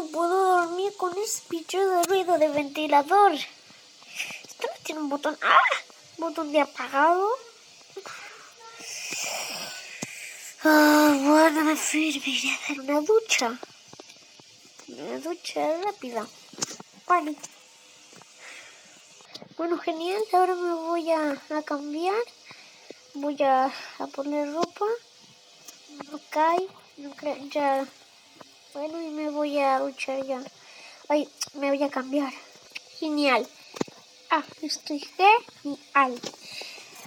no puedo dormir con ese bicho de ruido de ventilador. Esto no tiene un botón. ¡Ah! Botón de apagado. Bueno, me iré a dar una ducha. Una ducha rápida. Vale. Bueno, genial. Ahora me voy a cambiar. Voy a poner ropa. Ok. Ya. Bueno, y me voy a duchar ya. Ay, me voy a cambiar. Genial. Estoy genial. Ay,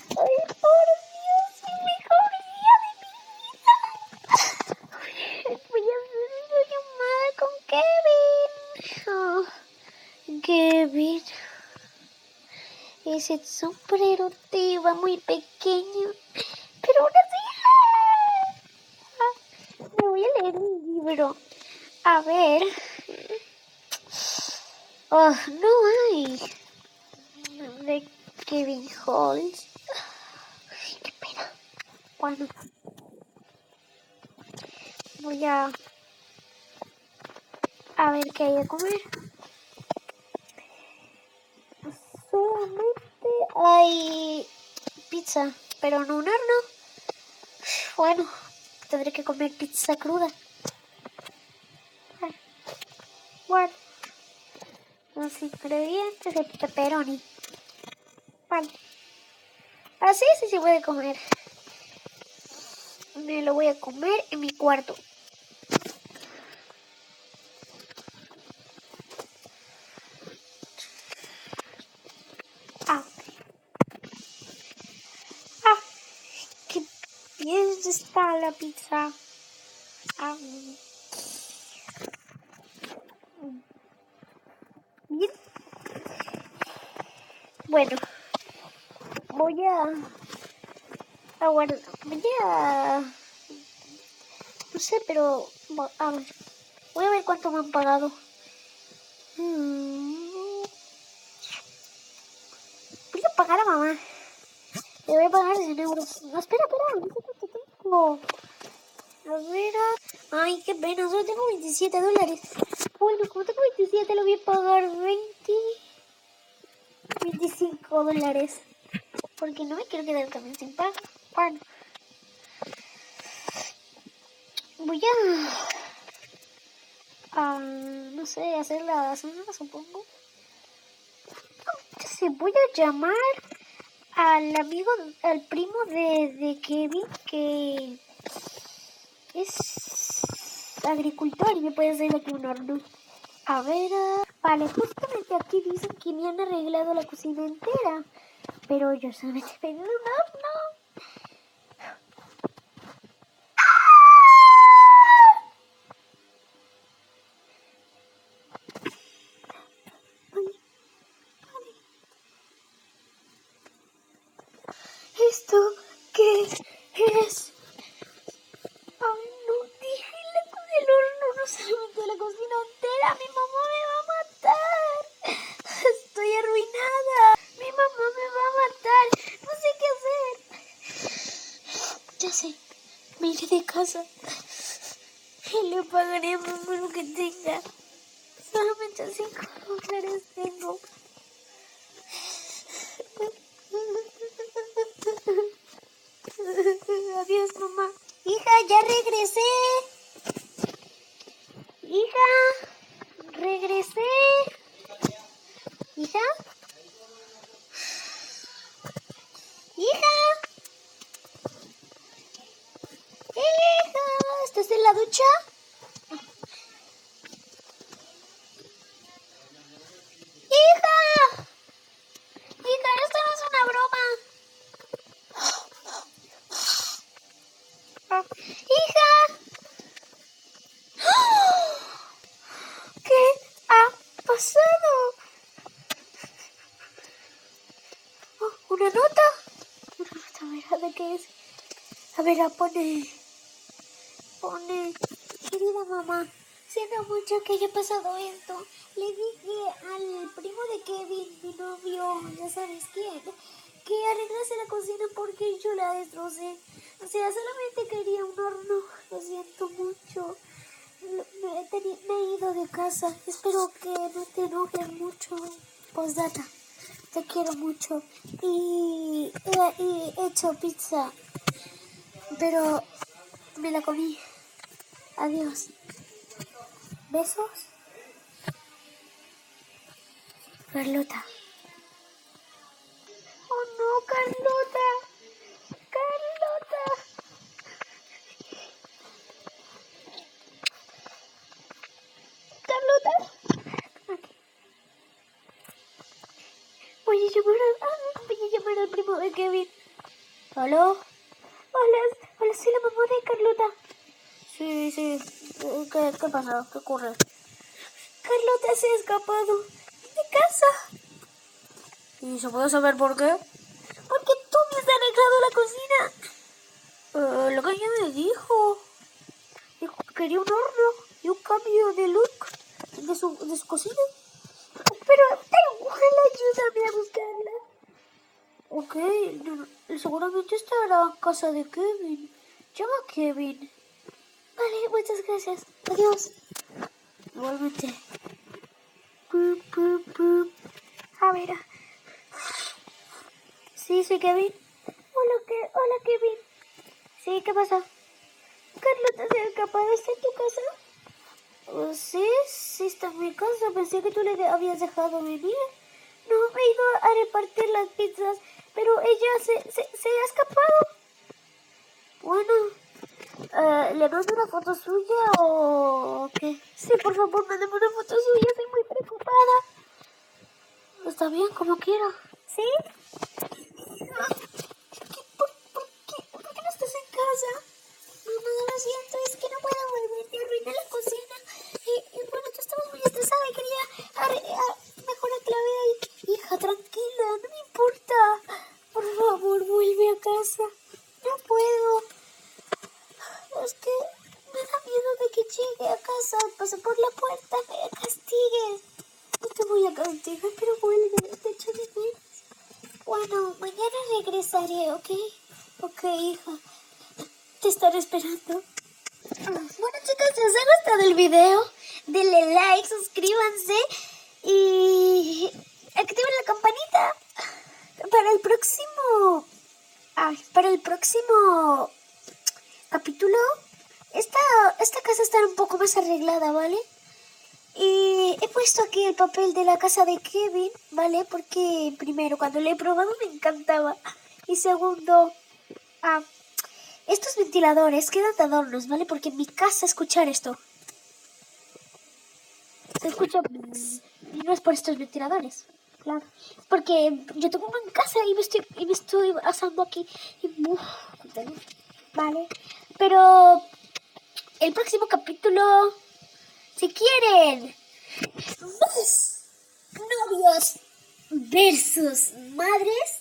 por Dios, el mejor día de mi vida. Voy a hacer una llamada con Kevin. Kevin. Ese sombrero te iba muy pequeño. Pero aún así. Me voy a leer un libro. A ver. No hay. De Kevin Holmes. Qué pena. Bueno. Voy a ver qué hay de comer. Solamente hay pizza, pero no un horno. Bueno, tendré que comer pizza cruda. Bueno, los ingredientes de pepperoni. Vale. Así sí se puede comer. Me lo voy a comer en mi cuarto. Qué bien está la pizza. Bien. Bueno, voy a guardar. No sé, pero a ver. Voy a ver cuánto me han pagado. Voy a pagar a mamá. Le voy a pagar 100 euros. No, espera. No sé cuánto tengo. A ver. Ay, qué pena. Solo tengo 27 dólares. Bueno, como tengo 27, le voy a pagar 25 dólares. Porque no me quiero quedar también sin pago. Bueno. Voy no sé, hacer la cena, supongo. Se voy a llamar al primo de Kevin, que es agricultor y me puede hacer aquí un horno. A ver, vale, justamente aquí dicen que me han arreglado la cocina entera, pero yo solamente pedí un horno. ¿Esto qué es? Ay, no, dije el horno, no solamente la cocina entera. Mi mamá me va a matar. Estoy arruinada. Mi mamá me va a matar. No sé qué hacer. Ya sé, me iré de casa y le pagaré a mamá lo que tenga. Solamente 5 dólares tengo. Adiós, mamá. Hija, ya regresé. Hija, regresé. Hija. Hija. Hija, ¿estás en la ducha? Hija. Hija, esto no es una broma. Hija. ¿Qué ha pasado? ¿Una nota? A ver, ¿de qué es? A ver, pone, querida mamá, siento mucho que haya pasado esto. Le dije al primo de Kevin, mi novio, ya sabes quién, que arreglase la cocina porque yo la destrocé. O sea, solamente quería un horno. Lo siento mucho. Me he ido de casa. Espero que no te enojes mucho. Postdata. Te quiero mucho. Y he hecho pizza. Pero me la comí. Adiós. ¿Besos? Carlota. Oh no, Carlota. Carlota. Carlota. Aquí. Voy a llamar al primo de Kevin. ¿Aló? Hola, soy la mamá de Carlota. Sí. ¿Qué pasa? ¿Qué ocurre? Carlota se ha escapado de casa. ¿Y se puede saber por qué? Porque tú me has arreglado la cocina. Lo que ella me dijo. Dijo que quería un horno y un cambio de look de su cocina. Pero ojalá ayúdame a buscarla. Ok, seguramente estará en casa de Kevin. Llama a Kevin. Vale, muchas gracias. Adiós. Igualmente. A ver. Sí, soy Kevin. Hola, Kevin. Sí, ¿qué pasa? Carlota se ha escapado. ¿Está en tu casa? Sí está en mi casa. Pensé que tú le habías dejado venir. No, me he ido a repartir las pizzas, pero ella se ha escapado. Bueno, ¿le mando una foto suya o qué? Sí, por favor, mándame una foto suya. Estoy muy preocupada. Está bien, como quiera. ¿Sí? ¿Por qué no estás en casa? Mamá, lo siento, es que no puedo volver, te arruiné la cocina. Y bueno, tú estabas muy estresada y quería mejorar la vida. Hija, tranquila, no me importa. Por favor, vuelve a casa. No puedo. Es que me da miedo de que llegue a casa, pase por la puerta, me castigues. No te voy a castigar, pero vuelve, te echo de menos. Bueno, mañana regresaré, ¿ok? Ok, hija. Te estaré esperando. Bueno, chicos, si os ha gustado el video, denle like, suscríbanse y activen la campanita para el próximo. Para el próximo capítulo. Esta casa estará un poco más arreglada, ¿vale? Y he puesto aquí el papel de la casa de Kevin, ¿vale? Porque primero, cuando lo he probado me encantaba. Y segundo, estos ventiladores quedan de adornos, ¿vale? Porque en mi casa escuchar esto se escucha y no es por estos ventiladores, claro. Es porque yo tengo uno en casa y me estoy asando aquí y ¿vale? Pero el próximo capítulo, si quieren novios versus madres,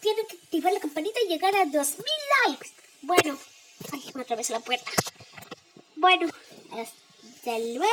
tienen que activar la campanita y llegar a 2000 likes. Bueno, ay, me atravesé la puerta. Bueno, hasta luego.